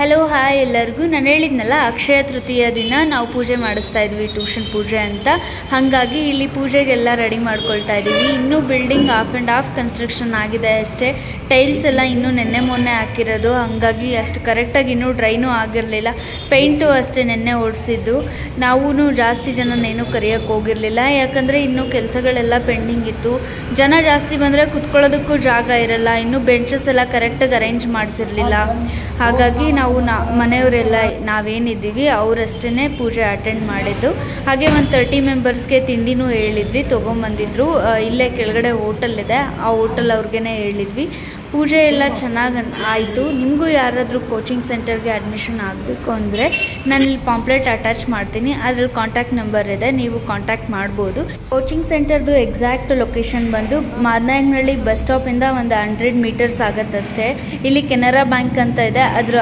Hello hi ಎಲ್ಲರಿಗೂ. ನಾನು ಹೇಳಿದ್ನಲ್ಲ, ಅಕ್ಷಯ ತೃತೀಯ ದಿನ ನಾವು ಪೂಜೆ ಮಾಡಿಸ್ತಾ ಇದ್ವಿ, ಟ್ಯೂಷನ್ ಪೂಜೆ ಅಂತ. ಹಾಗಾಗಿ ಇಲ್ಲಿ ಪೂಜೆಗೆಲ್ಲ ರೆಡಿ ಮಾಡ್ಕೊಳ್ತಾ ಇದ್ದೀವಿ. ಇನ್ನೂ building of and of construction ಆಗಿದೆ ಅಷ್ಟೇ. ಟೈಲ್ಸ್ ಎಲ್ಲ ಇನ್ನೂ ನೆನ್ನೆ ಮೊನ್ನೆ ಹಾಕಿರೋದು, ಹಾಗಾಗಿ ಅಷ್ಟು ಕರೆಕ್ಟಾಗಿ ಇನ್ನೂ ಡ್ರೈನೂ ಆಗಿರಲಿಲ್ಲ. ಪೇಂಟು ಅಷ್ಟೇ ನೆನ್ನೆ ಓಡಿಸಿದ್ದು. ನಾವೂ ಜಾಸ್ತಿ ಜನನೇನು ಕರೆಯೋಕ್ಕೆ ಹೋಗಿರಲಿಲ್ಲ, ಯಾಕಂದರೆ ಇನ್ನೂ ಕೆಲಸಗಳೆಲ್ಲ ಪೆಂಡಿಂಗ್ ಇತ್ತು. ಜನ ಜಾಸ್ತಿ ಬಂದರೆ ಕುತ್ಕೊಳ್ಳೋದಕ್ಕೂ ಜಾಗ ಇರಲ್ಲ, ಇನ್ನೂ ಬೆಂಚಸ್ ಎಲ್ಲ ಕರೆಕ್ಟಾಗಿ ಅರೇಂಜ್ ಮಾಡಿಸಿರಲಿಲ್ಲ. ಹಾಗಾಗಿ ನಾವು ಮನೆಯವರೆಲ್ಲ ನಾವೇನಿದ್ದೀವಿ ಅವರಷ್ಟೇ ಪೂಜೆ ಅಟೆಂಡ್ ಮಾಡಿದ್ದು. ಹಾಗೆ ಒಂದು 30 ಮೆಂಬರ್ಸ್ಗೆ ತಿಂಡಿನೂ ಹೇಳಿದ್ವಿ, ತೊಗೊಂಬಂದಿದ್ರು. ಇಲ್ಲೇ ಕೆಳಗಡೆ ಹೋಟೆಲ್ ಇದೆ, ಆ ಹೋಟೆಲ್ ಅವ್ರಿಗೇ ಹೇಳಿದ್ವಿ. ಪೂಜೆ ಎಲ್ಲ ಚೆನ್ನಾಗಿ ಆಯಿತು. ನಿಮಗೂ ಯಾರಾದರೂ ಕೋಚಿಂಗ್ ಸೆಂಟರ್ಗೆ ಅಡ್ಮಿಷನ್ ಆಗಬೇಕು ಅಂದರೆ ನಾನು ಇಲ್ಲಿ ಪಾಂಪ್ಲೆಟ್ ಅಟ್ಯಾಚ್ ಮಾಡ್ತೀನಿ, ಅದ್ರಲ್ಲಿ ಕಾಂಟ್ಯಾಕ್ಟ್ ನಂಬರ್ ಇದೆ, ನೀವು ಕಾಂಟ್ಯಾಕ್ಟ್ ಮಾಡ್ಬೋದು. ಕೋಚಿಂಗ್ ಸೆಂಟರ್ದು ಎಕ್ಸಾಕ್ಟ್ ಲೊಕೇಶನ್ ಬಂದು ಮಾದನಾಯಕನಹಳ್ಳಿ ಬಸ್ ಸ್ಟಾಪಿಂದ ಒಂದು 100 ಮೀಟರ್ಸ್ ಆಗುತ್ತಷ್ಟೇ. ಇಲ್ಲಿ ಕೆನರಾ ಬ್ಯಾಂಕ್ ಅಂತ ಇದೆ, ಅದರ